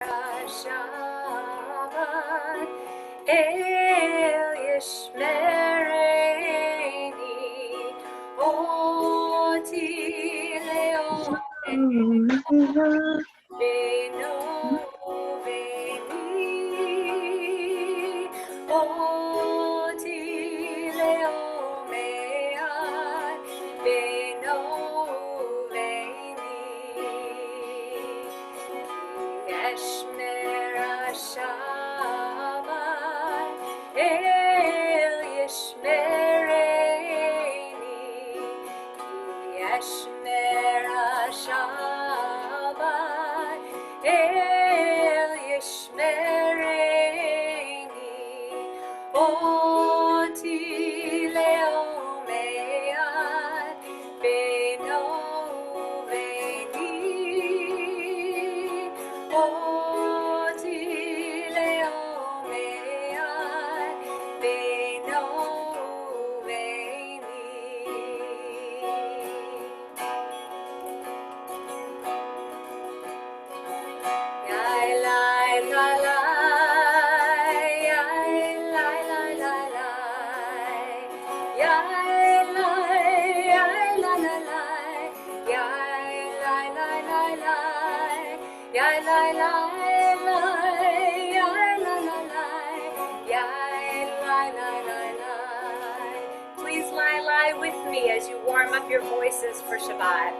Shabbat El Yishmereni Oti Leonecha Beno Veni Oti Leomead Beno Yeshmer Shabbat El Yishmereni Yeshmer Shabbat El Yishmereni Oti Leomead Beno Veni Oti Leomead Beno Veni Yai lai lai lai Yai lai lai lai lai Yai lai lai lai lai Yai lai lai lai lai Yai lai lai lai Yai lai lai lai Yai lai lai lai lai Please lie with me as you warm up your voices for Shabbat.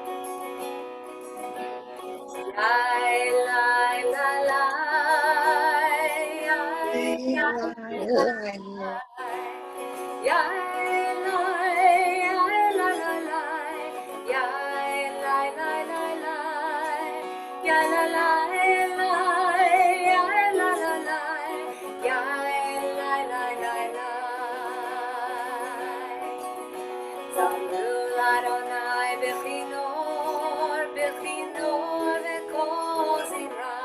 Yai lai lai lai Yai lai lai lai Yai lai lai lai Yai lai lai lai lai Yai lai lai lai Yai lai lai lai Yai lai lai lai lai Zamru l'Adonai b'chinor v'kol zimra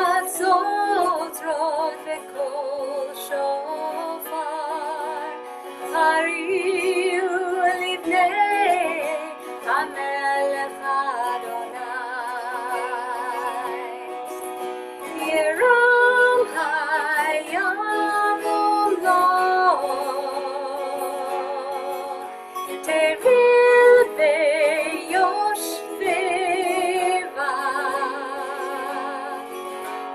b'chatzot v'kol shofar hariu livnei hamelech Adonai Yerom hayamom lo Tevil ve'yoshveva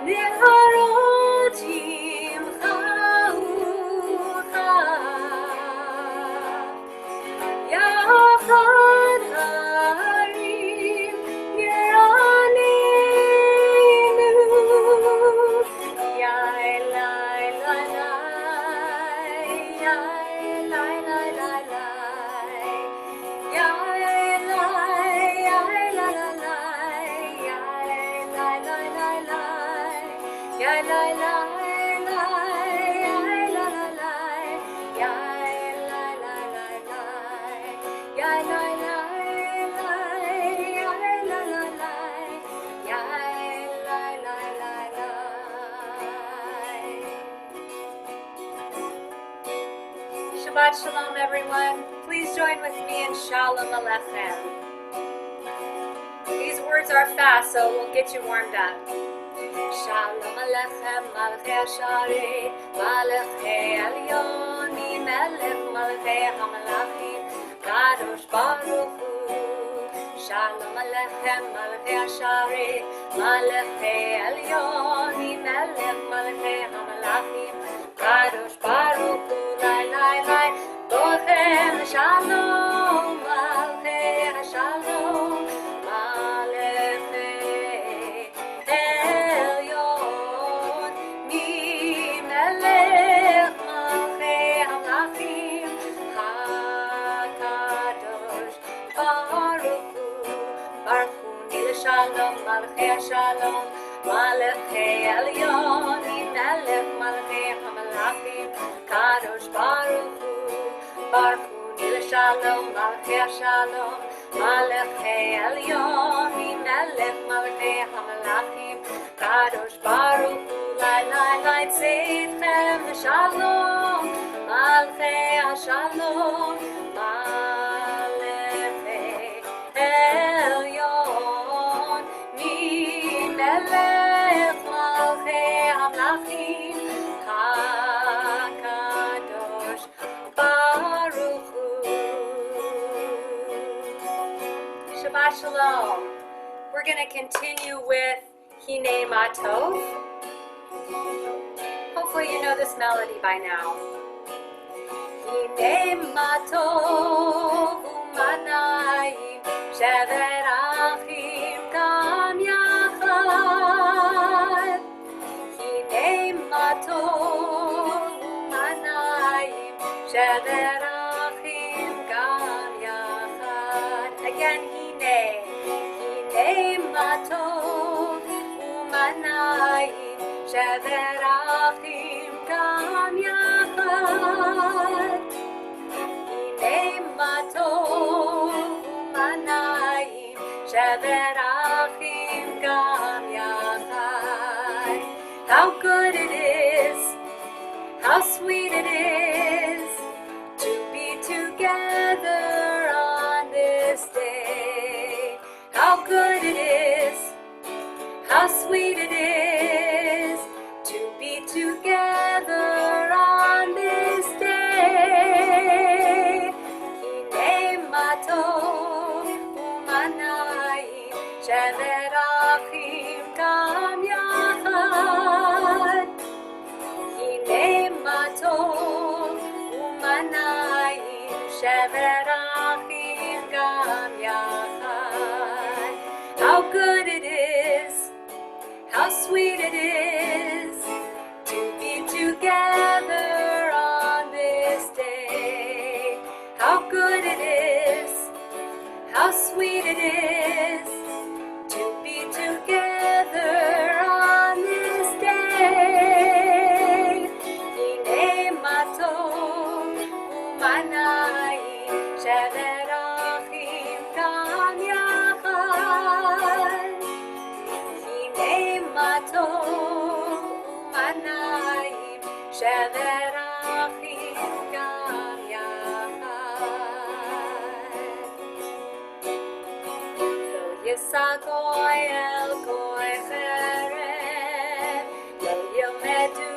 Neharot yimchaucha Yachad harim yeranenu Yai lai lai lai Yai lai lai lai lai Yai lai lai lai lai Yai lai lai lai lai Yai lai lai lai Yai lai lai lai Yai lai lai lai lai Yai lai lai lai Yai lai lai lai Yai lai lai lai lai Shabbat Shalom, everyone. Please join with me in Shalom Aleichem. These words are fast, so we'll get you warmed up. Shalom Aleichem, Malchei Hasharei, Malchei Elyoni, Melech Malchei HaMelachim, Kadosh Baruch Hu. Shalom Aleichem, Malchei Hasharei, Malchei Elyoni, Melech Malchei HaMelachim, Kadosh Baruch Hu. Lai lai lai, Bochem Shalom, Malchei Shalom, Malchei Elyon, Melech Malchei Hamlachim, HaKadosh Baruch Hu, Baruch Hu Nil Shalom, Malchei Shalom, Malchei Elyon, Melech Malchei Hamlachim, Kadosh Baruch Hu, Baruch Hu Nil Shalom, Malchei Shalom, Malchei Elyon, Melech Malchei Hamelachim, Kadosh Baruch Hu, Lai Lai Lai Tzidchem Shalom, Malchei Shalom, Malchei Elyon, מלך מלכי המלכים, הקדוש ברוך הוא. Shabbat Shalom. We're going to continue with Hine Matov. Hopefully you know this melody by now. Hine Matov u'manayim shever achim gam yachad. Hine Matov u'manayim shever achim gam yachad. Again, Hine Matov u'manayim shever achim gam yachad. Hine matov u'manayim shever achim gam yachad. How good it is, how sweet it is to be together on this day. How good it is, how sweet it is to be together on this day. Hine matov u'manayim shever achim gam yachad. Hine matov u'manayim shever achim gam yachad. How good it is, how sweet it is to be together on this day. How good it is, how sweet it is to be together on this day. Hine matov u'manayim shever achim gam yachad. Hine matov u'manayim shever achim gam yachad. Lo yisa goy el goy cheret, lo yilmedu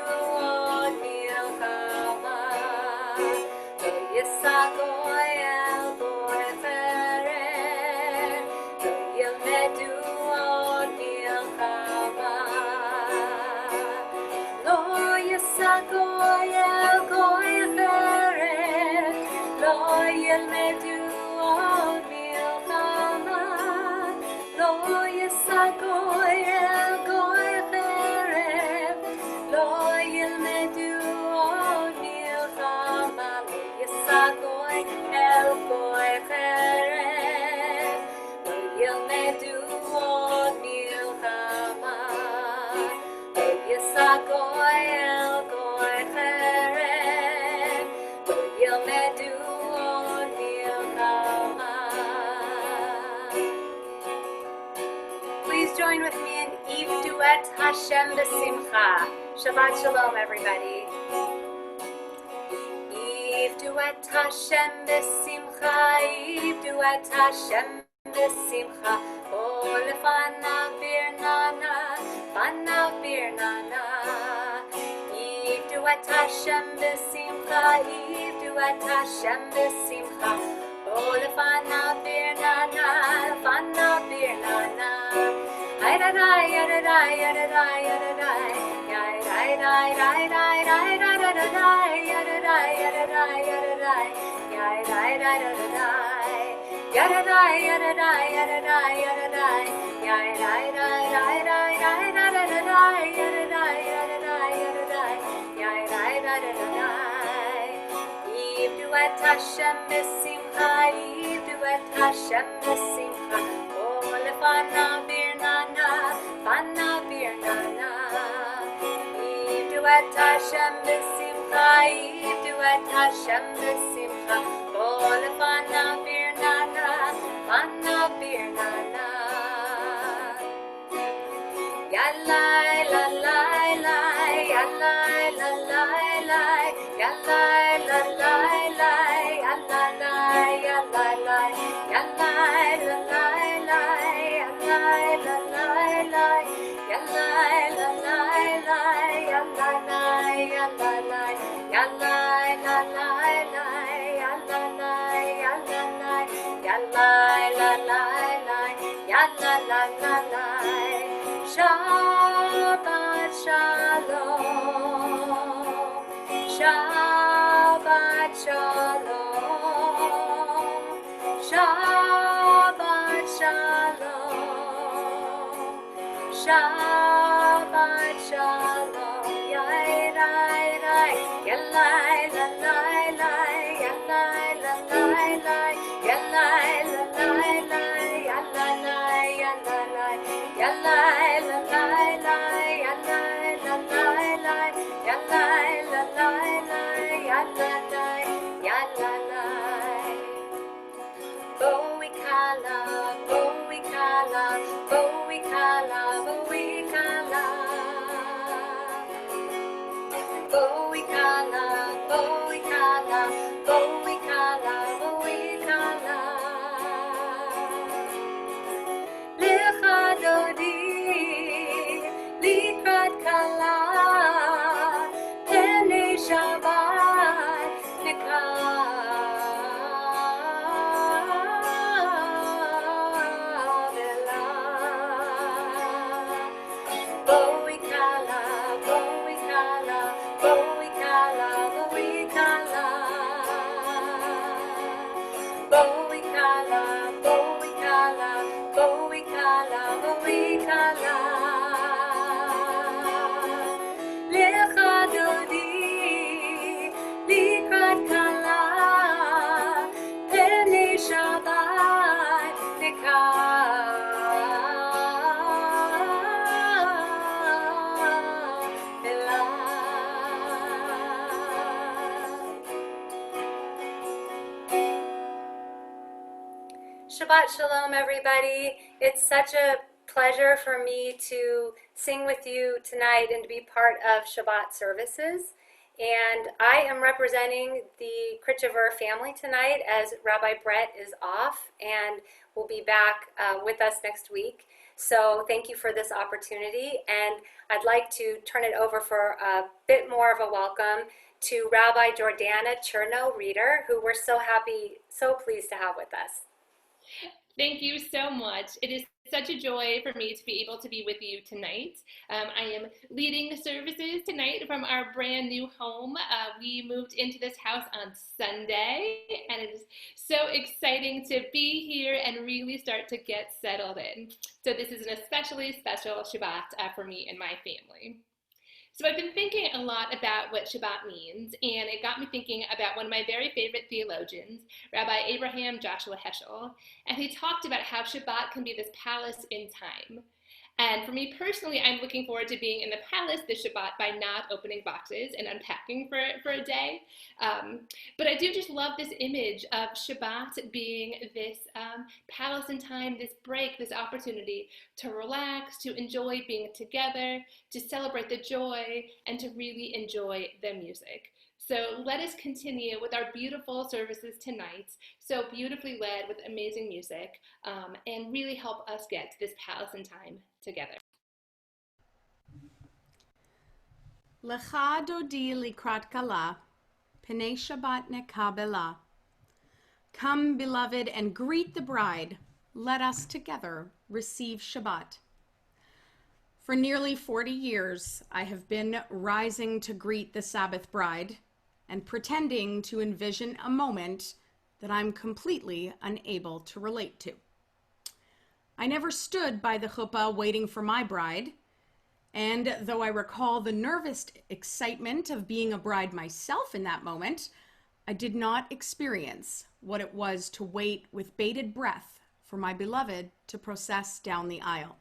od milchama. Lo yisa goy el goy cheret, lo yilmedu od milchama. Lo yisa goy el goy cheret, lo yilmedu od milchama. Lo yisa goy el goy cheret, lo yilmedu od milchama. Lo yisa goy el goy cheret, lo yilmedu od milchama. Lo yisa goy el goy cheret, lo yilmedu od milchama. Please join with me in Eve Duet Hashem B'Simcha. Shabbat Shalom, everybody. Eve Duet Hashem B'Simcha, Eve Duet Hashem B'Simcha. Oh, lefanav birnana, fanav birnana. Eve Duet Hashem B'Simcha, Eve Duet Hashem B'Simcha. Oh, lefanav birnana, fanav birnana. Ay-da-dai, ay-da-dai, ay-da-dai, ay-da-dai. Ay-da-dai, ay-da-dai, ay-da-dai, ay-da-dai, ay-da-dai, ay-da-dai. Ay-da-dai, ay-da-dai. Ya-da-dai, ya-da-dai, ya-da-dai, ya-da-dai. Ya-da-dai, ay-da-dai, ay-da-dai, ya-da-dai, ya-da-dai, ya-da-dai. Ya-da-dai, ay-da-dai. Eve Duet Hashem B'Simcha, Eve Duet Hashem B'Simcha. Oh, lefanav birnana, fanav birnana. Eve Duet Hashem B'Simcha, Eve Duet Hashem B'Simcha. Oh, lefanav birnana, fanav birnana. Ya-lai, la-lai, lai, ya-lai, la-lai, lai, ya-lai, la-lai, lai, ya-lai, ya-lai, ya-lai, la-lai, lai, ya-lai, la-lai, lai, Shabbat Shalom, Shabbat Shalom, Shabbat Shalom, Shabbat Shalom, Yai Rai Rai, Yalai Lalai Lai, Yalai Lalai Lai, Yalai Lalai Lai, Yalai Yalai, Yalai Lalai Lai, Yalai Lalai Lai, Yalai Lalai Lai, Yalai Yalai. Boikala, Boikala, Boikala, Boikala. Boikala, Boikala, Boikala, Boikala. Lecha dodi, likrat kala, penei Shabbat nekavela. Boikala, Boikala, Boikala, Boikala. Boikala, Boikala, Boikala, Boikala. Lecha dodi, likrat kala, penei Shabbat nekavela. Shabbat Shalom, everybody. It's such a pleasure for me to sing with you tonight and to be part of Shabbat services. And I am representing the Kritchever family tonight as Rabbi Brett is off and will be back with us next week. So thank you for this opportunity. And I'd like to turn it over for a bit more of a welcome to Rabbi Jordana Cherno-Reeder, who we're so pleased to have with us. Thank you so much. It is such a joy for me to be able to be with you tonight. I am leading the services tonight from our brand new home. We moved into this house on Sunday, and it is so exciting to be here and really start to get settled in. So this is an especially special Shabbat for me and my family. So I've been thinking a lot about what Shabbat means, and it got me thinking about one of my very favorite theologians, Rabbi Abraham Joshua Heschel, and he talked about how Shabbat can be this palace in time. And for me personally, I'm looking forward to being in the palace this Shabbat by not opening boxes and unpacking for a day. But I do just love this image of Shabbat being this palace in time, this break, this opportunity to relax, to enjoy being together, to celebrate the joy, and to really enjoy the music. So let us continue with our beautiful services tonight, so beautifully led with amazing music, and really help us get to this palace in time together. Lecha dodi likrat kala, penei Shabbat nekabela. Come, beloved, and greet the bride. Let us together receive Shabbat. For nearly 40 years, I have been rising to greet the Sabbath bride and pretending to envision a moment that I'm completely unable to relate to. I never stood by the chuppah waiting for my bride, and though I recall the nervous excitement of being a bride myself in that moment, I did not experience what it was to wait with bated breath for my beloved to process down the aisle.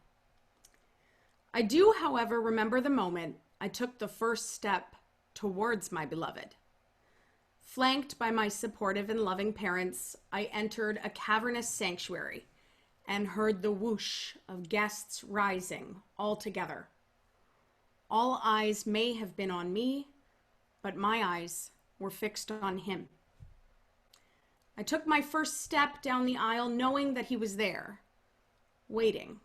I do, however, remember the moment I took the first step towards my beloved. Flanked by my supportive and loving parents, I entered a cavernous sanctuary and heard the whoosh of guests rising all together. All eyes may have been on me, but my eyes were fixed on him. I took my first step down the aisle knowing that he was there, waiting.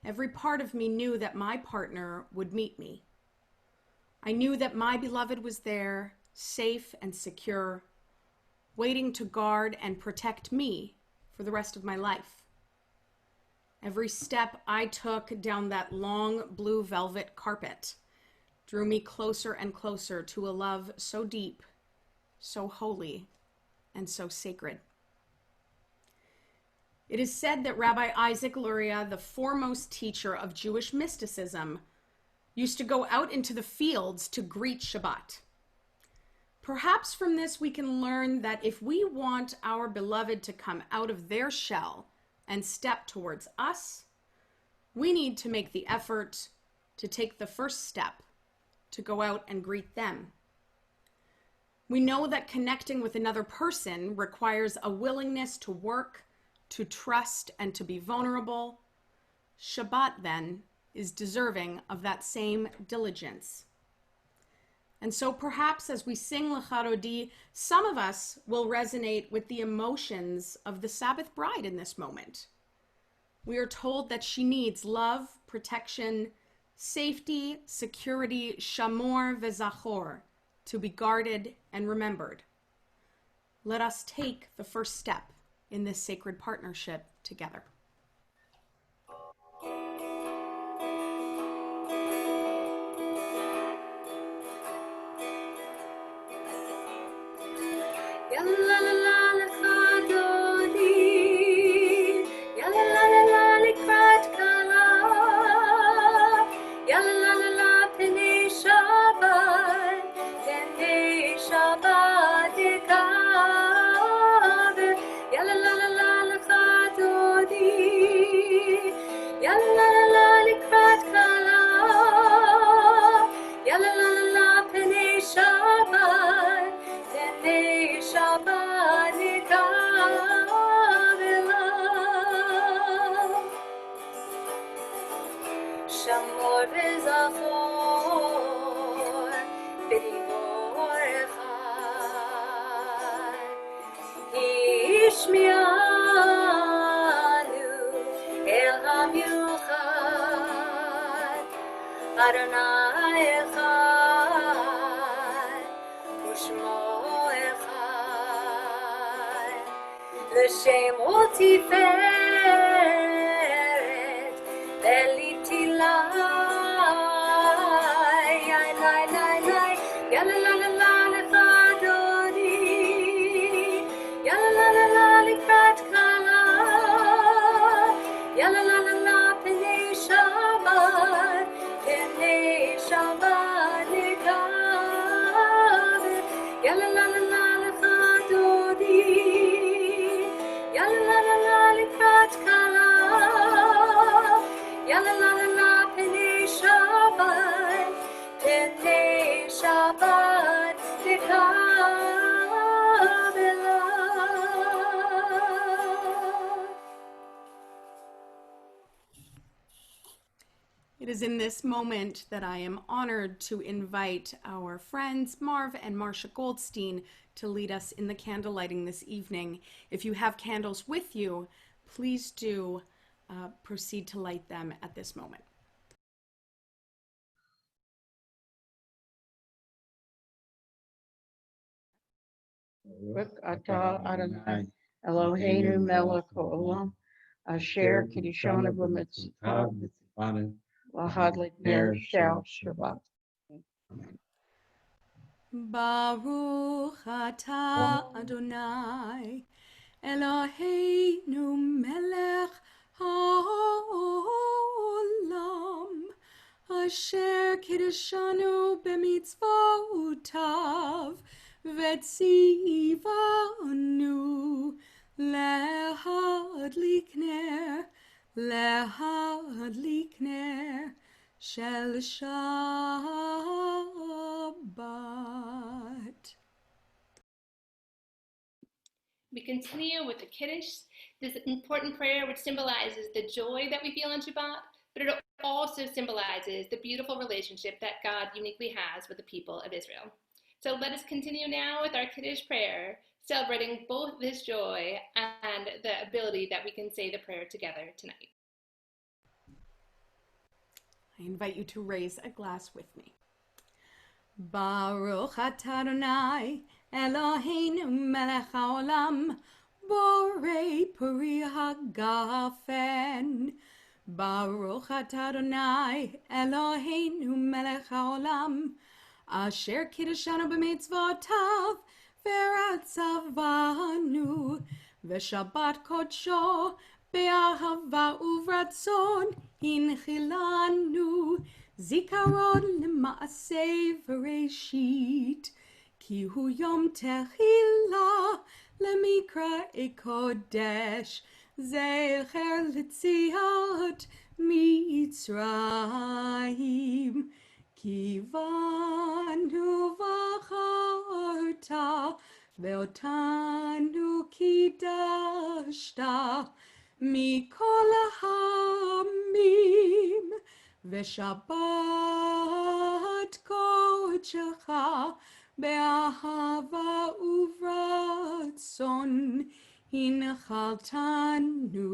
Every part of me knew that my partner would meet me. I knew that my beloved was there, safe and secure, waiting to guard and protect me for the rest of my life. Every step I took down that long blue velvet carpet drew me closer and closer to a love so deep, so holy, and so sacred. It is said that Rabbi Isaac Luria, the foremost teacher of Jewish mysticism, used to go out into the fields to greet Shabbat. Perhaps from this we can learn that if we want our beloved to come out of their shell and step towards us, we need to make the effort to take the first step, to go out and greet them. We know that connecting with another person requires a willingness to work, to trust, and to be vulnerable. Shabbat, then, is deserving of that same diligence. And so perhaps as we sing L'Charodi, some of us will resonate with the emotions of the Sabbath bride in this moment. We are told that she needs love, protection, safety, security, shamor v'zachor, to be guarded and remembered. Let us take the first step in this sacred partnership together. Yalla la la l'Chadodi, yalla la la l'Ikrat Kala, yalla la la Pnei Shabbat, Pnei Shabbat Ikav, yalla la la l'Chadodi, yalla la la l'Ikrat Kala, yalla la la Pnei Shabbat, Pnei Shabbat Ikav elav. Shamor v'zachor b'dibor echad, Hishmianu el hamiuchad, Adonai echad, Ushmo echad, L'shem u'tiferet, V'litilai, lai, yalla la la la l'Chadodi, yalla la la l'Ikrat Kala, yalla la la Pnei Shabbat, Pnei Shabbat Ikav, yalla la la l'Chadodi, yalla la la l'Ikrat Kala, yalla la la Pnei Shabbat, Pnei Shabbat Ikav elav. It is in this moment that I am honored to invite our friends Marv and Marcia Goldstein to lead us in the candle lighting this evening. If you have candles with you, please do proceed to light them at this moment. Baruch atah Adonai Eloheinu melech haolam asher kiddushanu b'mitzvotav v'tzivanu lahadlik ner shel Shabbat. Baruch atah Adonai Eloheinu melech haolam asher kiddushanu b'mitzvotav v'tzivanu lehadlik ner shel Shabbat. We continue with the Kiddush, this important prayer which symbolizes the joy that we feel on Shabbat, but it also symbolizes the beautiful relationship that God uniquely has with the people of Israel. So let us continue now with our Kiddush prayer, celebrating both this joy and the ability that we can say the prayer together tonight. I invite you to raise a glass with me. Baruch atah Adonai Eloheinu melech haolam borei peri hagafen. Baruch atah Adonai Eloheinu melech haolam asher kiddushanu b'mitzvotav v'ratzavanu v'shabbat kodsho be'ahava uvratzon hinchilanu zikaron l'maaseh v'reishit ki hu yom tehillah lemikra kodesh zecher l'tziat mitzrayim kivanu v'charta ve'otanu kidashta mikol ha'amim v'shabbat kodecha be'ahava uvratzon hinchaltanu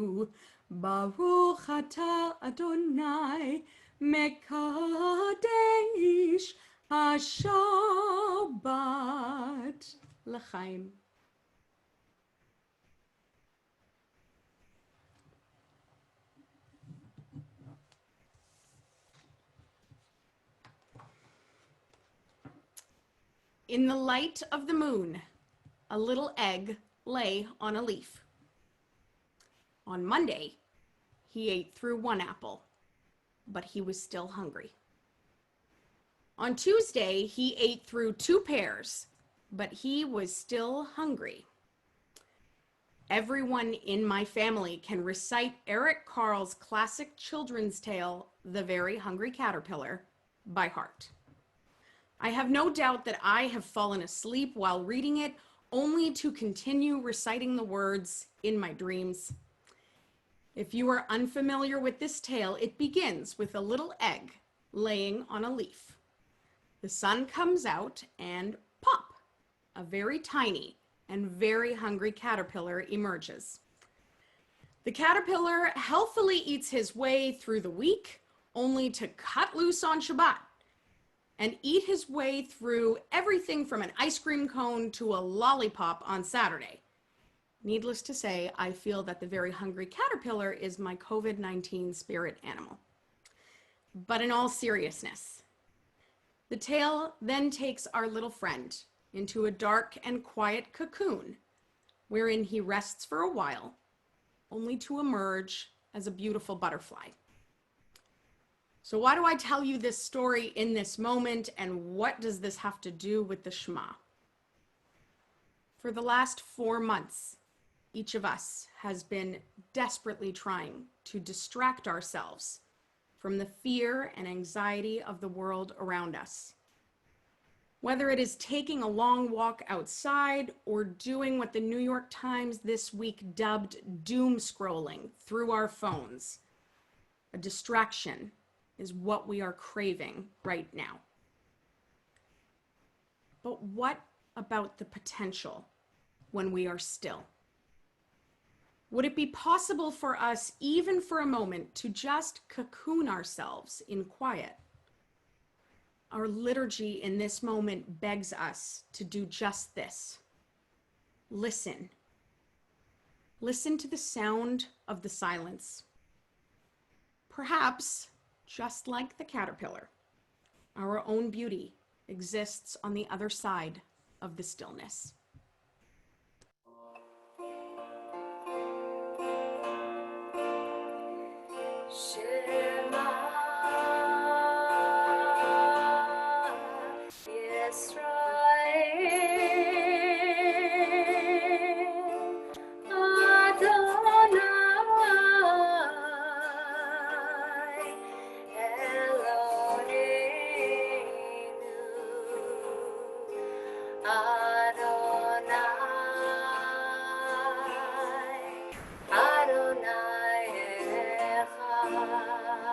Baruch atah Adonai mekadesh haShabbat l'chaim. In the light of the moon, a little egg lay on a leaf. On Monday, he ate through one apple, but he was still hungry. On Tuesday, he ate through two pears, but he was still hungry. Everyone in my family can recite Eric Carle's classic children's tale, The Very Hungry Caterpillar, by heart. I have no doubt that I have fallen asleep while reading it, only to continue reciting the words in my dreams. If you are unfamiliar with this tale, it begins with a little egg laying on a leaf. The sun comes out and pop, a very tiny and very hungry caterpillar emerges. The caterpillar healthily eats his way through the week, only to cut loose on Shabbat and eat his way through everything from an ice cream cone to a lollipop on Saturday. Needless to say, I feel that the very hungry caterpillar is my COVID-19 spirit animal. But in all seriousness, the tale then takes our little friend into a dark and quiet cocoon, wherein he rests for a while, only to emerge as a beautiful butterfly. So why do I tell you this story in this moment, and what does this have to do with the Shema? For the last 4 months, each of us has been desperately trying to distract ourselves from the fear and anxiety of the world around us. Whether it is taking a long walk outside or doing what the New York Times this week dubbed doom scrolling through our phones, a distraction is what we are craving right now. But what about the potential when we are still? Would it be possible for us, even for a moment, to just cocoon ourselves in quiet? Our liturgy in this moment begs us to do just this. Listen. Listen to the sound of the silence. Perhaps, just like the caterpillar, our own beauty exists on the other side of the stillness. Shema Yisrael Adonai Eloheinu Adonai Adonai Echad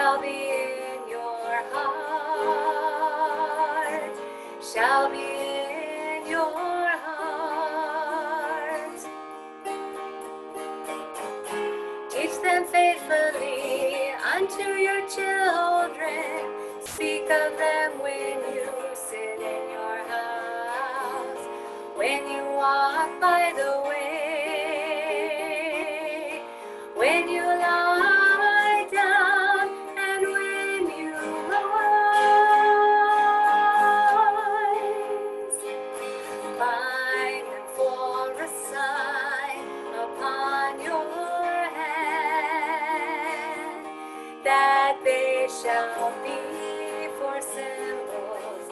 shall be in your heart, shall be in your heart. Teach them faithfully unto your children. Speak of them when you sit in your house, when you walk by the way, when you lie down, and when you rise. Bind them for a sign upon your hand, that they shall be for symbols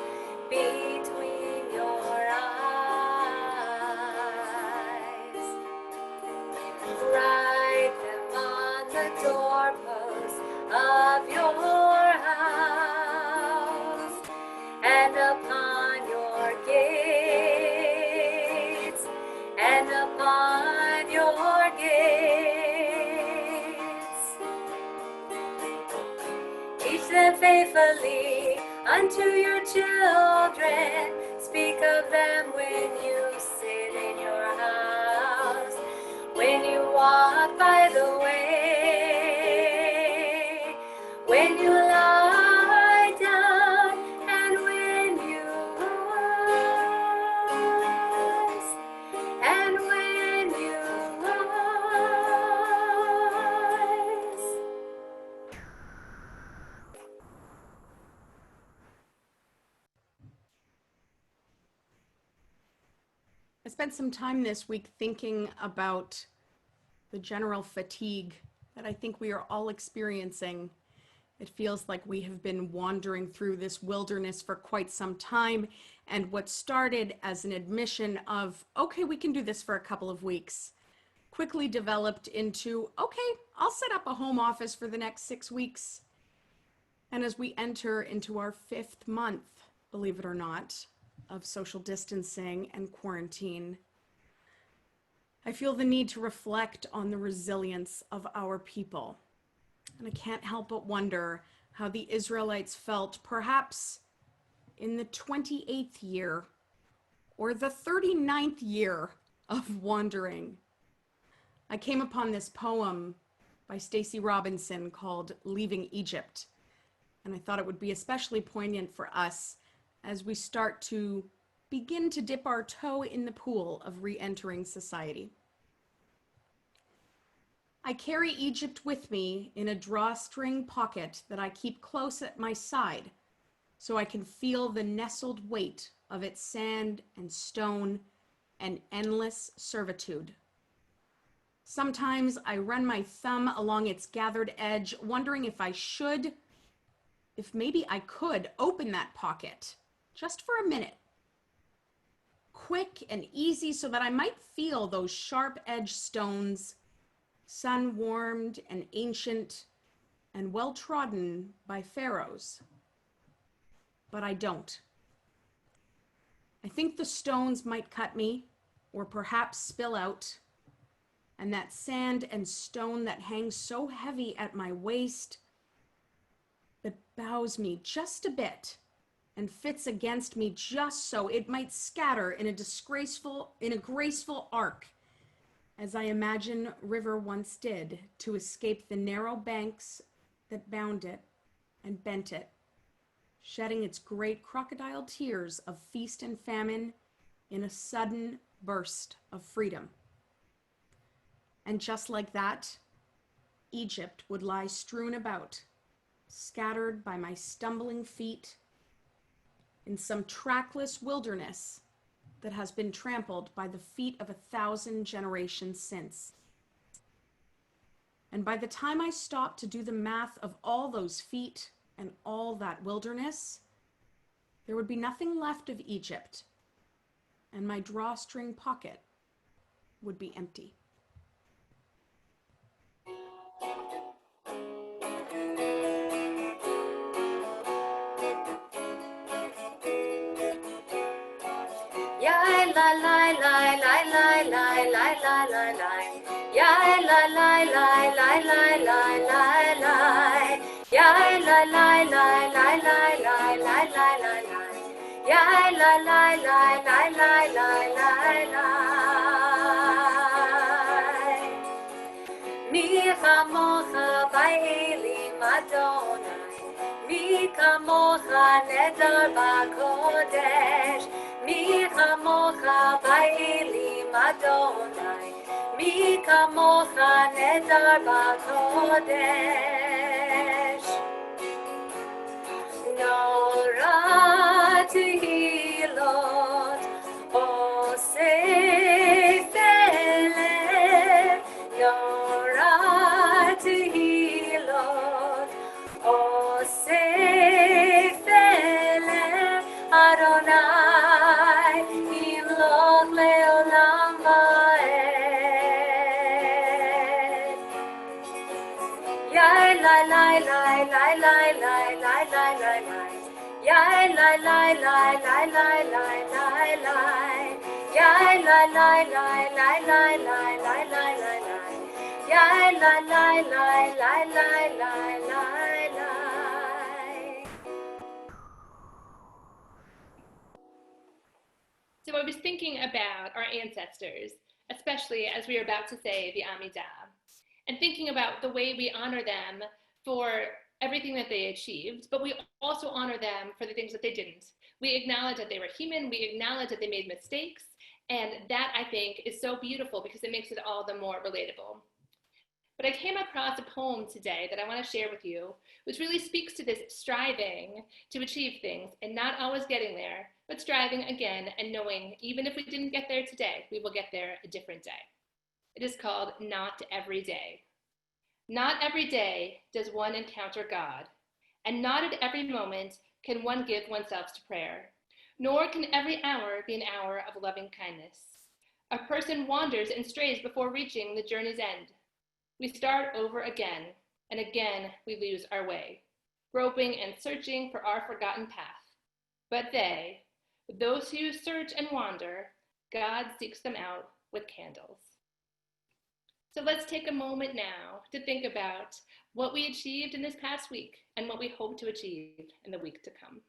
between your eyes. Write them on the doorposts of your house and upon your gates, and upon your gates. Teach them faithfully unto your children. Speak of them when you sit in your house, when you walk by the way, when you lie down, and when you rise, and when you rise. I spent some time this week thinking about the general fatigue that I think we are all experiencing. It feels like we have been wandering through this wilderness for quite some time, and what started as an admission of, okay, we can do this for a couple of weeks, quickly developed into, okay, I'll set up a home office for the next 6 weeks. And as we enter into our 5th month, believe it or not, of social distancing and quarantine, I feel the need to reflect on the resilience of our people. And I can't help but wonder how the Israelites felt perhaps in the 28th year or the 39th year of wandering. I came upon this poem by Stacey Robinson called Leaving Egypt, and I thought it would be especially poignant for us as we start to begin to dip our toe in the pool of re-entering society. I carry Egypt with me in a drawstring pocket that I keep close at my side so I can feel the nestled weight of its sand and stone and endless servitude. Sometimes I run my thumb along its gathered edge, wondering if I should, if maybe I could open that pocket just for a minute. Quick and easy so that I might feel those sharp-edged stones, sun-warmed and ancient and well-trodden by pharaohs. But I don't. I think the stones might cut me or perhaps spill out, and that sand and stone that hangs so heavy at my waist that bows me just a bit and fits against me just so it might scatter in a graceful arc, as I imagine river once did, to escape the narrow banks that bound it and bent it, shedding its great crocodile tears of feast and famine in a sudden burst of freedom. And just like that, Egypt would lie strewn about, scattered by my stumbling feet in some trackless wilderness that has been trampled by the feet of 1,000 generations since. And by the time I stop to do the math of all those feet and all that wilderness, there would be nothing left of Egypt, and my drawstring pocket would be empty. Ya la la la la la la la la la la. Ya la la la la la la la la. Yai la la la la la la la la la la. Yai la la la la la la la la. Mi chamocha ba'elim Adonai. Mi kamocha nedar b'kodesh. Mi kamocha ba'elim Adonai. Mi kamocha nedar b'kodesh. Nora tehilot oseh feleh. Nora tehilot oseh feleh. Adonai yimloch leolam va'ed. Yai lai lai lai lai lai lai lai lai lai lai. Yai lai lai lai lai lai lai lai lai. Yai lai lai lai lai lai lai lai lai lai lai. Yai lai lai lai lai lai lai lai lai. So I was thinking about our ancestors, especially as we are about to say the Amidah, and thinking about the way we honor them for everything that they achieved, but we also honor them for the things that they didn't. We acknowledge that they were human, we acknowledge that they made mistakes, and that, I think, is so beautiful because it makes it all the more relatable. But I came across a poem today that I want to share with you, which really speaks to this striving to achieve things and not always getting there, but striving again and knowing even if we didn't get there today, we will get there a different day. It is called Not Every Day. Not every day does one encounter God, and not at every moment can one give oneself to prayer, nor can every hour be an hour of loving kindness. A person wanders and strays before reaching the journey's end. We start over again, and again we lose our way, groping and searching for our forgotten path. But they, those who search and wander, God seeks them out with candles. So let's take a moment now to think about what we achieved in this past week and what we hope to achieve in the week to come.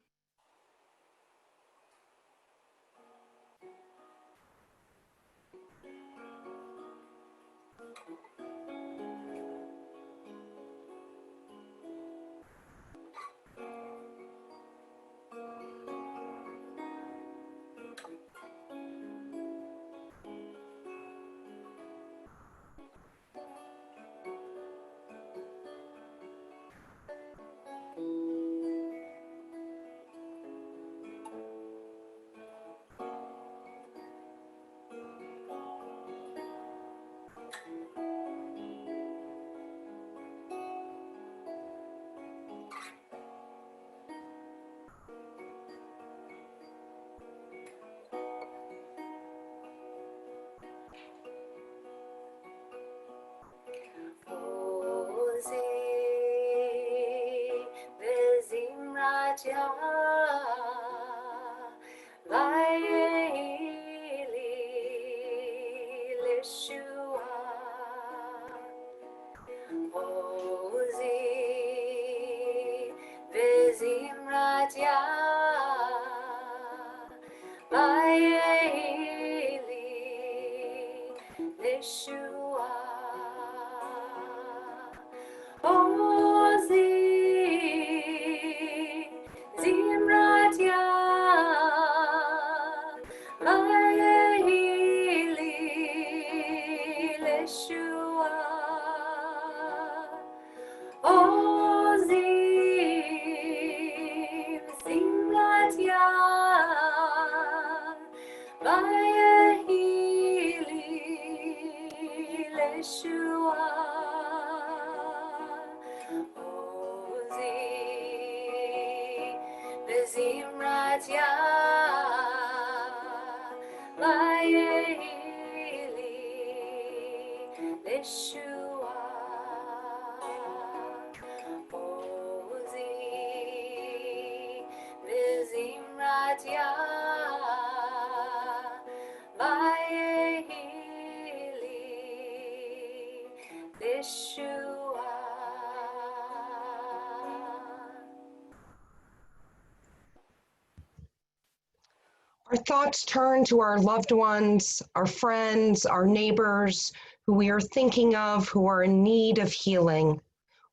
Our thoughts turn to our loved ones, our friends, our neighbors, who we are thinking of, who are in need of healing,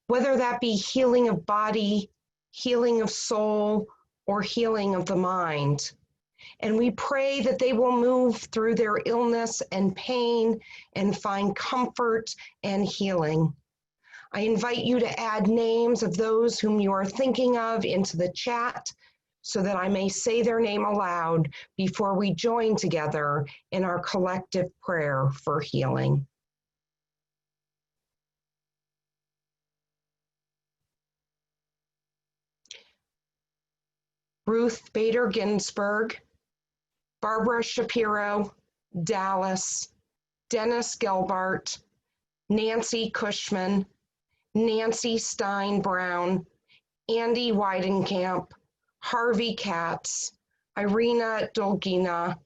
whether that be healing of body, healing of soul, or healing of the mind. And we pray that they will move through their illness and pain and find comfort and healing. I invite you to add names of those whom you are thinking of into the chat so that I may say their name aloud before we join together in our collective prayer for healing. Ruth Bader Ginsburg, Barbara Shapiro, Dallas, Dennis Gelbart, Nancy Cushman, Nancy Stein Brown, Andy Weidenkamp, Harvey Katz, Irina Dolgina,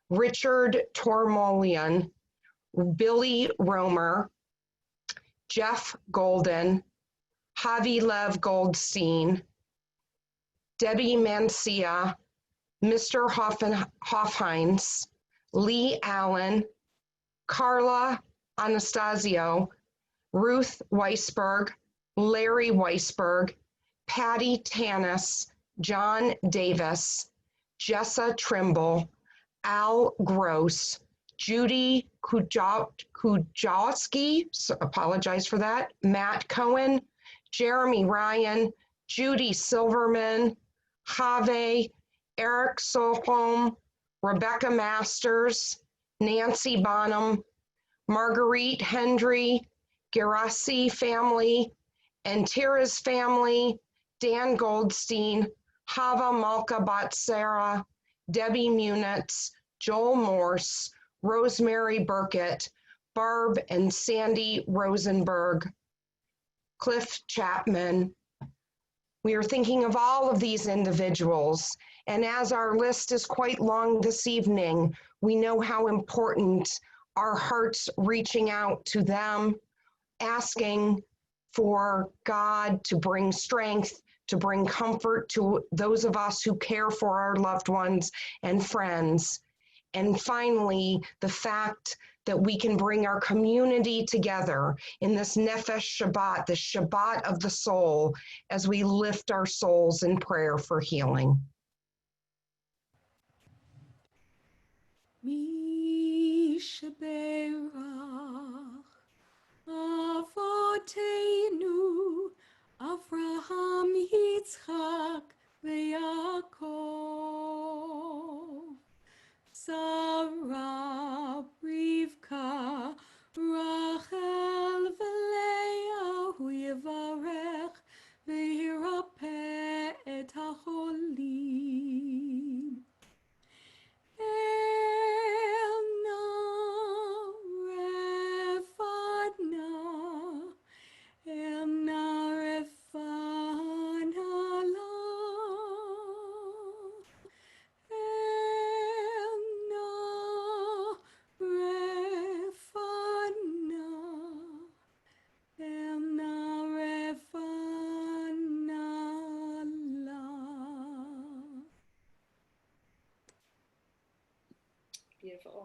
Richard Tormolian, Billy Romer, Jeff Golden, Javi Lev Goldstein, Debbie Mancia, Mr. Hoffheinz, Lee Allen, Carla Anastasio, Ruth Weisberg, Larry Weisberg, Patty Tanis, John Davis, Jessa Trimble, Al Gross, Judy Kujawski, apologize for that, Matt Cohen, Jeremy Ryan, Judy Silverman, Have, Eric Solholm, Rebecca Masters, Nancy Bonham, Marguerite Hendry, Gerasi family, and Tira's family, Dan Goldstein, Hava Malka Batsara, Debbie Munitz, Joel Morse, Rosemary Burkett, Barb and Sandy Rosenberg, Cliff Chapman. We are thinking of all of these individuals, and as our list is quite long this evening, we know how important our hearts reaching out to them, asking for God to bring strength, to bring comfort to those of us who care for our loved ones and friends. And finally, the fact that we can bring our community together in this Nefesh Shabbat, the Shabbat of the soul, as we lift our souls in prayer for healing. Mishaberach Avotenu Avraham Yitzchak Ve'Yaakov Sarah Rivka Rachel V'Leah Hu Yivarech V'Yirapeh Et HaCholim Elna Refadna Elna Refana La Elna Refana Elna Refana La. Beautiful.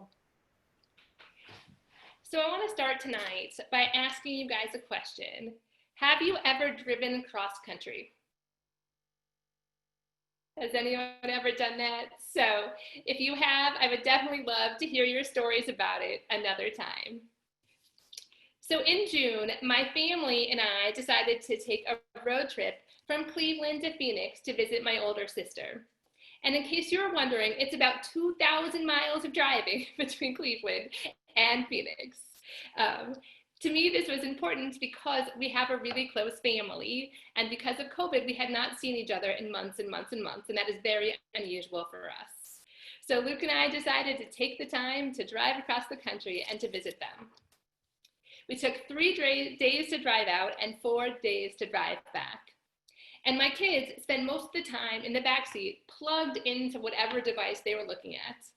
So I want to start tonight by asking you guys a question. Have you ever driven cross country? Has anyone ever done that? So if you have, I would definitely love to hear your stories about it another time. So in June, my family and I decided to take a road trip from Cleveland to Phoenix to visit my older sister. And in case you were wondering, it's about 2,000 miles of driving between Cleveland and Phoenix. To me, this was important because we have a really close family, and because of COVID, we had not seen each other in months and months and months, and that is very unusual for us. So Luke and I decided to take the time to drive across the country and to visit them. We took 3 days to drive out and 4 days to drive back. And my kids spent most of the time in the backseat plugged into whatever device they were looking at.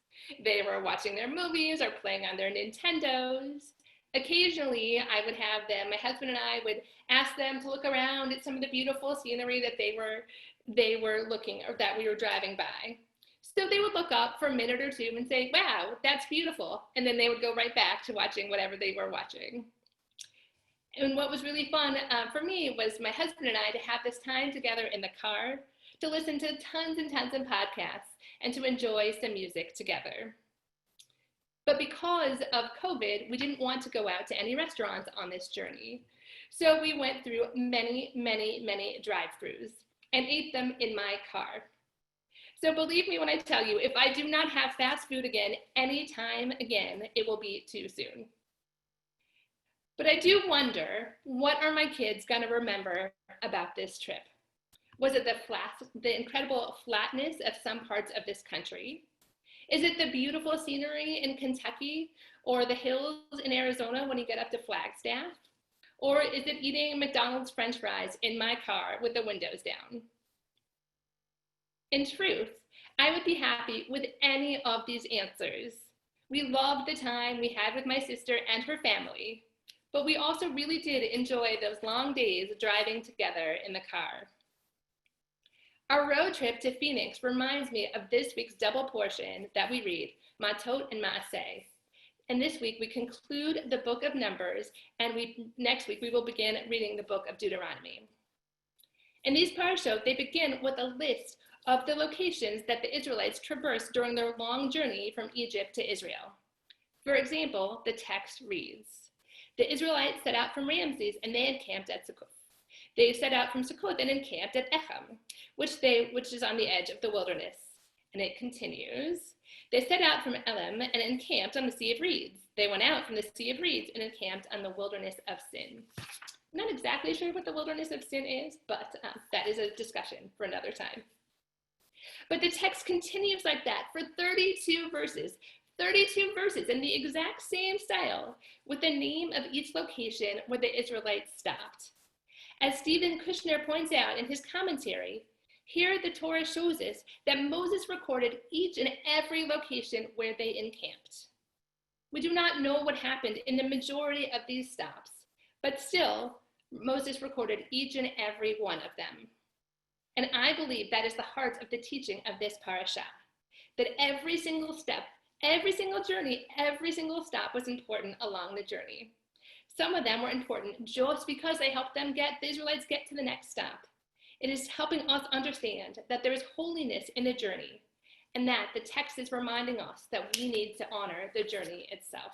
They were watching their movies or playing on their Nintendos. Occasionally, I would have them, my husband and I would ask them to look around at some of the beautiful scenery that they were looking, or that we were driving by. So they would look up for a minute or two and say, wow, that's beautiful. And then they would go right back to watching whatever they were watching. And what was really fun for me was my husband and I to have this time together in the car to listen to tons and tons of podcasts and to enjoy some music together. But because of COVID, we didn't want to go out to any restaurants on this journey. So we went through many, many, many drive-thrus and ate them in my car. So believe me when I tell you, if I do not have fast food again anytime again, it will be too soon. But I do wonder, what are my kids going to remember about this trip? Was it the incredible flatness of some parts of this country? Is it the beautiful scenery in Kentucky or the hills in Arizona when you get up to Flagstaff? Or is it eating McDonald's French fries in my car with the windows down? In truth, I would be happy with any of these answers. We loved the time we had with my sister and her family, but we also really did enjoy those long days driving together in the car. Our road trip to Phoenix reminds me of this week's double portion that we read, Matot and Maaseh. And this week we conclude the book of Numbers, and next week we will begin reading the book of Deuteronomy. In these parashot, they begin with a list of the locations that the Israelites traversed during their long journey from Egypt to Israel. For example, the text reads, the Israelites set out from Ramses and they encamped at Succoth. They set out from Succoth and encamped at Echem, which is on the edge of the wilderness. And it continues, they set out from Elim and encamped on the Sea of Reeds. They went out from the Sea of Reeds and encamped on the wilderness of Sin. I'm not exactly sure what the wilderness of Sin is, but that is a discussion for another time. But the text continues like that for 32 verses in the exact same style, with the name of each location where the Israelites stopped. As Stephen Kushner points out in his commentary, here the Torah shows us that Moses recorded each and every location where they encamped. We do not know what happened in the majority of these stops, but still, Moses recorded each and every one of them. And I believe that is the heart of the teaching of this parasha, that every single step, every single journey, every single stop was important along the journey. Some of them were important just because they helped the Israelites get to the next stop. It is helping us understand that there is holiness in the journey, and that the text is reminding us that we need to honor the journey itself.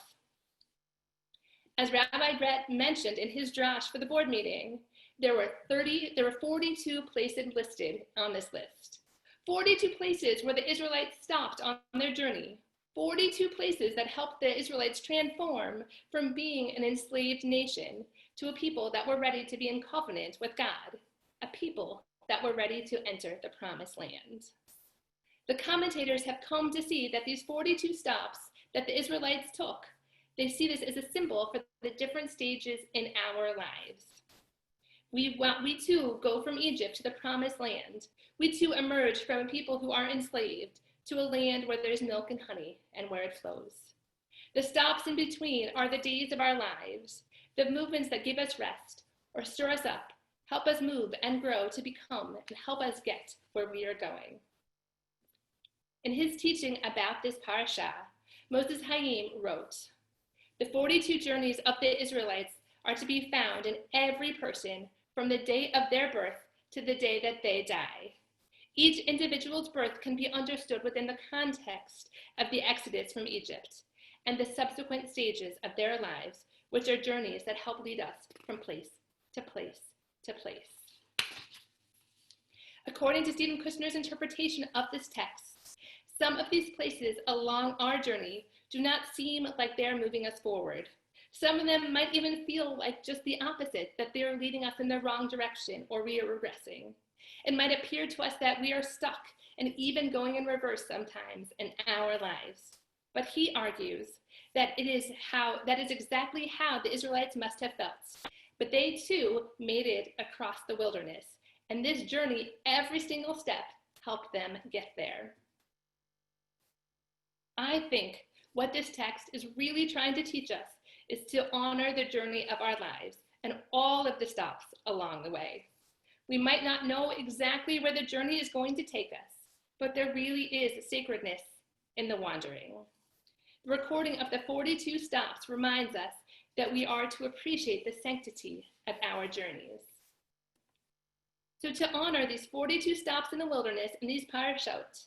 As Rabbi Brett mentioned in his drash for the board meeting, there were 42 places listed on this list. 42 places where the Israelites stopped on their journey. 42 places that helped the Israelites transform from being an enslaved nation to a people that were ready to be in covenant with God, a people that were ready to enter the promised land. The commentators have come to see that these 42 stops that the Israelites took, they see this as a symbol for the different stages in our lives. We too go from Egypt to the promised land. We too emerge from a people who are enslaved to a land where there's milk and honey and where it flows. The stops in between are the days of our lives, the movements that give us rest or stir us up, help us move and grow to become and help us get where we are going. In his teaching about this parasha, Moses Hayim wrote, the 42 journeys of the Israelites are to be found in every person from the day of their birth to the day that they die. Each individual's birth can be understood within the context of the exodus from Egypt and the subsequent stages of their lives, which are journeys that help lead us from place to place to place. According to Stephen Kushner's interpretation of this text, some of these places along our journey do not seem like they're moving us forward. Some of them might even feel like just the opposite, that they're leading us in the wrong direction or we are regressing. It might appear to us that we are stuck and even going in reverse sometimes in our lives. But he argues that that is exactly how the Israelites must have felt. But they too made it across the wilderness. And this journey, every single step, helped them get there. I think what this text is really trying to teach us is to honor the journey of our lives and all of the stops along the way. We might not know exactly where the journey is going to take us, but there really is sacredness in the wandering. The recording of the 42 stops reminds us that we are to appreciate the sanctity of our journeys. So to honor these 42 stops in the wilderness and these parashot,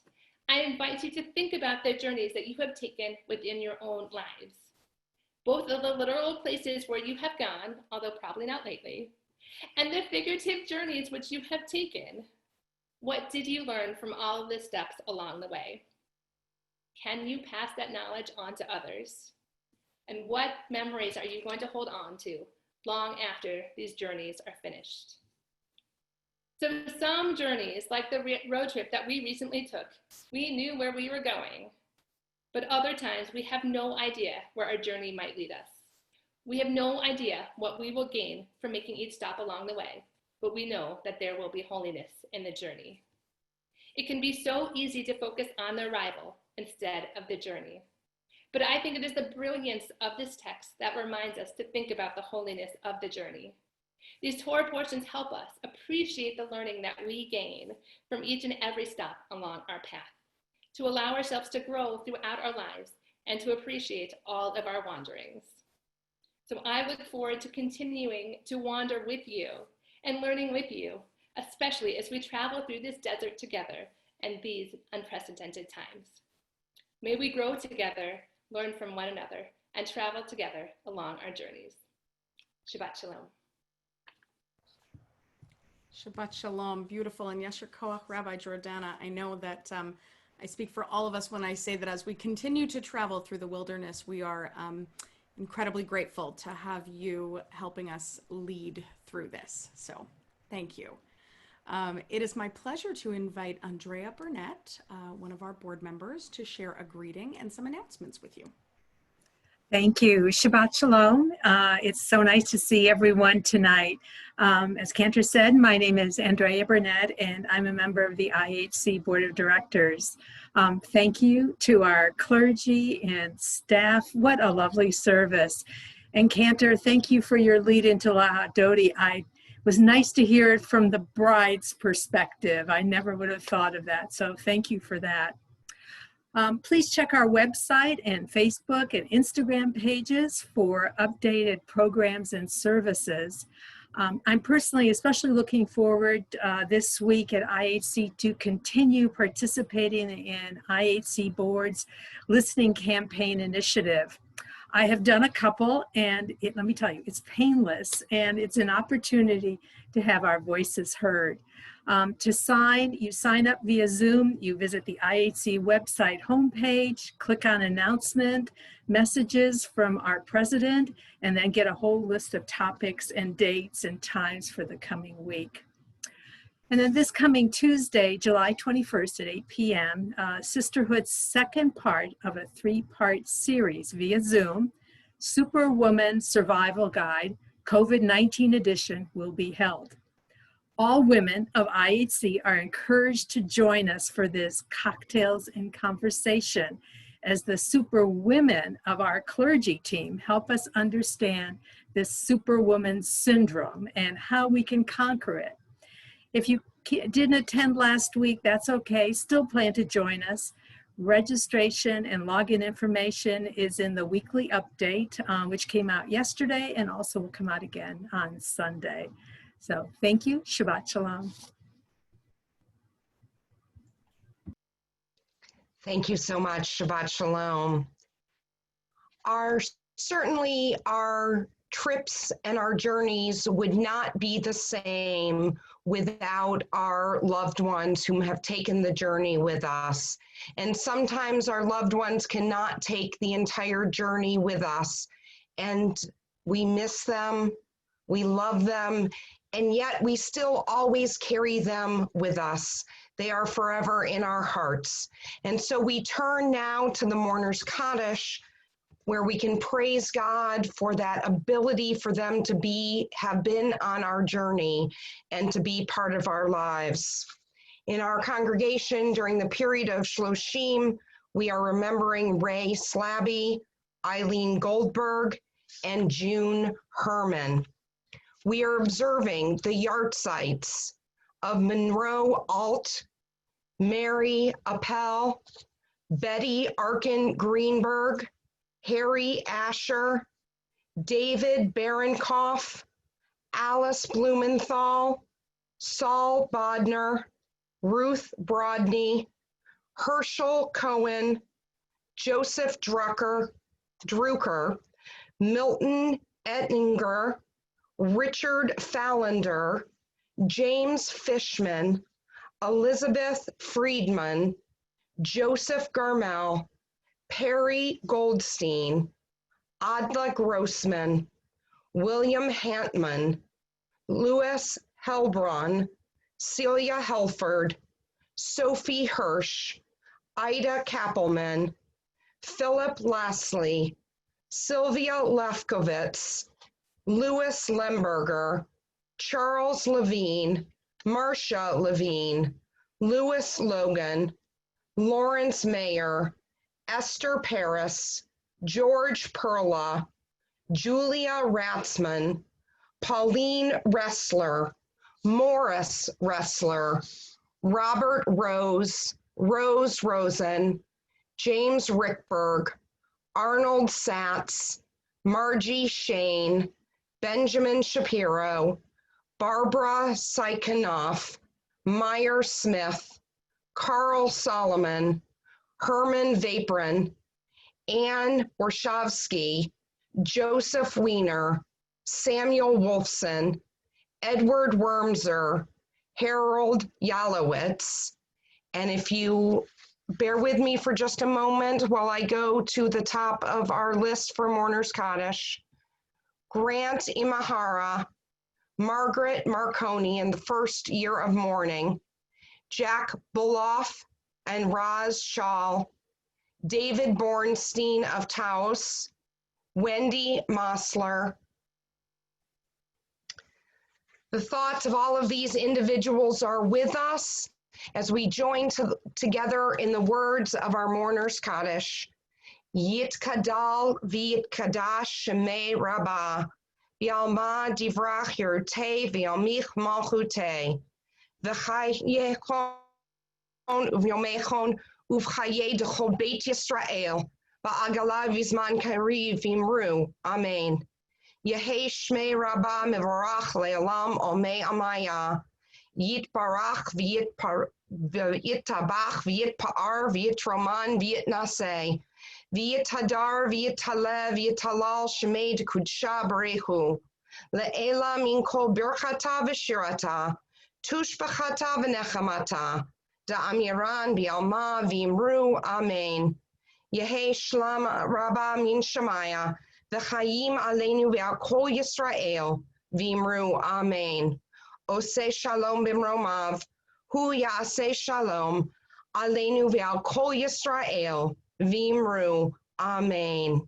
I invite you to think about the journeys that you have taken within your own lives. Both of the literal places where you have gone, although probably not lately, and the figurative journeys which you have taken. What did you learn from all of the steps along the way? Can you pass that knowledge on to others? And what memories are you going to hold on to long after these journeys are finished? So some journeys, like the road trip that we recently took, we knew where we were going, but other times we have no idea where our journey might lead us. We have no idea what we will gain from making each stop along the way, but we know that there will be holiness in the journey. It can be so easy to focus on the arrival instead of the journey. But I think it is the brilliance of this text that reminds us to think about the holiness of the journey. These Torah portions help us appreciate the learning that we gain from each and every stop along our path, to allow ourselves to grow throughout our lives and to appreciate all of our wanderings. So I look forward to continuing to wander with you and learning with you, especially as we travel through this desert together and these unprecedented times. May we grow together, learn from one another, and travel together along our journeys. Shabbat Shalom. Shabbat Shalom, beautiful, and Yasher Koach, Rabbi Jordana. I know that I speak for all of us when I say that as we continue to travel through the wilderness, we are incredibly grateful to have you helping us lead through this. So thank you. It is my pleasure to invite Andrea Burnett, one of our board members, to share a greeting and some announcements with you. Thank you. Shabbat Shalom. It's so nice to see everyone tonight. As Cantor said, my name is Andrea Burnett, and I'm a member of the IHC Board of Directors. Thank you to our clergy and staff. What a lovely service. And Cantor, thank you for your lead into Lahat Dodi. It was nice to hear it from the bride's perspective. I never would have thought of that, so thank you for that. Please check our website and Facebook and Instagram pages for updated programs and services. I'm personally especially looking forward this week at IHC to continue participating in IHC Board's Listening Campaign Initiative. I have done a couple, and let me tell you, it's painless, and it's an opportunity to have our voices heard. To sign, you sign up via Zoom, you visit the IHC website homepage, click on announcement, messages from our president, and then get a whole list of topics and dates and times for the coming week. And then this coming Tuesday, July 21st at 8 p.m., Sisterhood's second part of a three-part series via Zoom, Superwoman Survival Guide, COVID-19 edition, will be held. All women of IHC are encouraged to join us for this cocktails and conversation as the superwomen of our clergy team help us understand this superwoman syndrome and how we can conquer it. If you didn't attend last week, that's okay. Still plan to join us. Registration and login information is in the weekly update, which came out yesterday and also will come out again on Sunday. So thank you. Shabbat Shalom. Thank you so much. Shabbat Shalom. Certainly our trips and our journeys would not be the same without our loved ones who have taken the journey with us. And sometimes our loved ones cannot take the entire journey with us, and we miss them, we love them, and yet we still always carry them with us. They are forever in our hearts. And so we turn now to the Mourner's Kaddish, where we can praise God for that ability for them to have been on our journey and to be part of our lives. In our congregation during the period of Shloshim, we are remembering Ray Slabby, Eileen Goldberg, and June Herman. We are observing the yahrzeits of Monroe Alt, Mary Appel, Betty Arkin Greenberg, Harry Asher, David Barankoff, Alice Blumenthal, Saul Bodner, Ruth Brodney, Herschel Cohen, Joseph Drucker, Milton Ettinger, Richard Fallender, James Fishman, Elizabeth Friedman, Joseph Garmel, Perry Goldstein, Adla Grossman, William Hantman, Louis Helbron, Celia Helford, Sophie Hirsch, Ida Kappelman, Philip Leslie, Sylvia Lefkowitz, Louis Lemberger, Charles Levine, Marcia Levine, Louis Logan, Lawrence Mayer, Esther Paris, George Perla, Julia Ratzman, Pauline Ressler, Morris Ressler, Robert Rose, Rose Rosen, James Rickberg, Arnold Satz, Margie Shane, Benjamin Shapiro, Barbara Sykenoff, Meyer Smith, Carl Solomon, Herman Vaprin, Anne Warshavsky, Joseph Wiener, Samuel Wolfson, Edward Wormser, Harold Yalowitz. And if you bear with me for just a moment while I go to the top of our list for Mourner's Kaddish, Grant Imahara, Margaret Marconi in the first year of mourning, Jack Bulloff and Raz Shaw, David Bornstein of Taos, Wendy Mosler. The thoughts of all of these individuals are with us as we join together in the words of our Mourner's Kaddish. Yitkadal v'yitkadash shemei rabbah, v'alma divrach yirtei v'yamich malchutei, v'chayechon uv'yomechon uv'chayei d'chol beit Yisrael, v'agala v'zman kariv v'imru. Amen. Yehei shmei rabbah mevorach le'olam omei amaya, yitbarach v'yitabach v'yitpa'ar v'yitroman v'yitnaseh, V'yitadar v'yitale v'yitalal shemei d'kudsha barehu, le'ela min kol birchata v'shirata, tushbachata v'nechamata, da'amiran b'alma v'imru. Amen. Yehei shlam rabba min shemaya, v'chayim aleinu v'al kol Yisrael, v'imru. Amen. Oseh shalom b'mromav, hu ya'aseh shalom, aleinu v'al kol Yisrael, v'imru. Amen.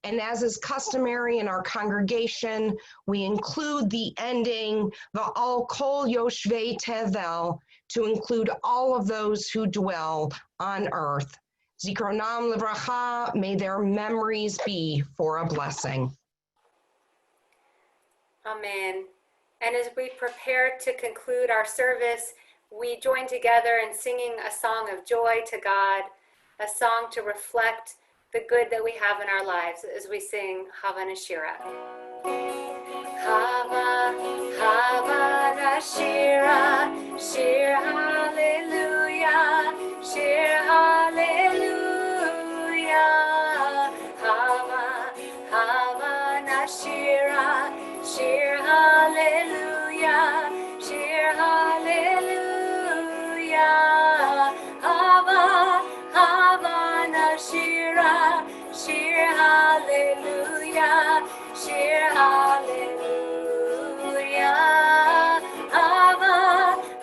And as is customary in our congregation, we include the ending, V'al kol yoshvei tevel, to include all of those who dwell on earth. Zikronam livracha, may their memories be for a blessing. Amen. And as we prepare to conclude our service, we join together in singing a song of joy to God, a song to reflect the good that we have in our lives as we sing Hava Nashira. Hava, Hava Nashira, Shir Hallelujah, Shir Hallelujah. Hava, Hava Nashira, Shir Hallelujah, Shir Hallelujah. Hava, Hava Nashira, Shir Hallelujah, Shir Hallelujah. Hava,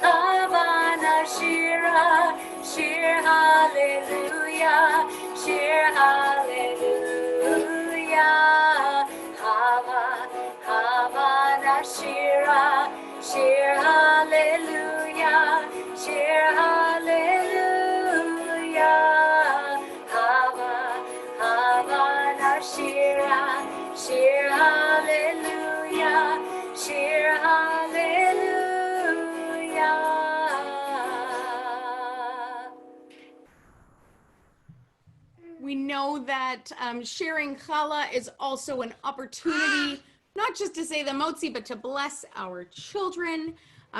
Hava Nashira, Shir Hallelujah, Shir Hallelujah. Hava, Hava Nashira, Shir Hallelujah, Shir Hallelujah. Hava, Hava Nashira, Shir Hallelujah, Shir Hallelujah. We know that sharing challah is also an opportunity, not just to say the motzi, but to bless our children.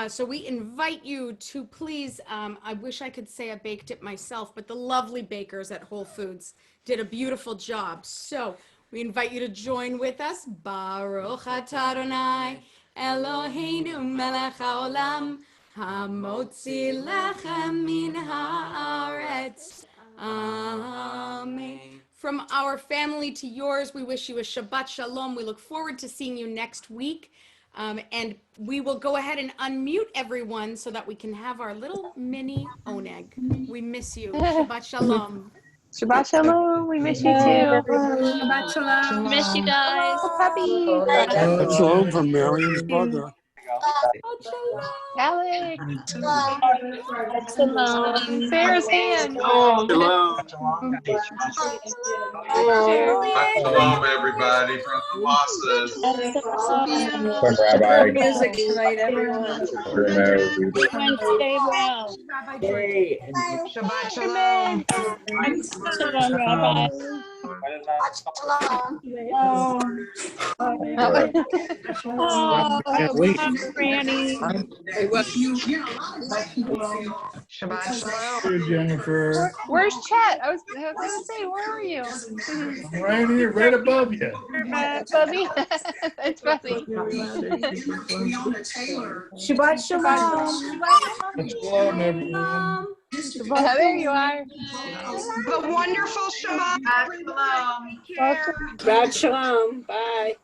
So we invite you to please, I wish I could say I baked it myself, but the lovely bakers at Whole Foods did a beautiful job. So we invite you to join with us. Baruch atah Adonai Eloheinu melech haolam hamotzi lechem min haaretz. Amen. From our family to yours, we wish you a Shabbat Shalom. We look forward to seeing you next week. And we will go ahead and unmute everyone so that we can have our little mini oneg. We miss you. Shabbat Shalom. Shabbat shalom. We miss you Night, too. everyone. Shabbat shalom. Miss you guys. Puppy. Shabbat shalom from Marion's mother. Shabbat Shalom. Alex. Shalom. Sarah's hand. Shalom. Shalom, everybody from the bosses. From Rabbi. Music tonight, everyone. Everyone stay well. Rabbi George. Shabbat shalom. Shalom, Rabbi. Mom, Granny. Shabbat shalom. Jennifer. Where's Chet? I was gonna say, where are you? I'm right here, right above you. Bubby. That's funny. Shabbat shalom. Shalom, everyone. There you are. Have a wonderful Shabbat. Shalom. Shabbat shalom. Bye.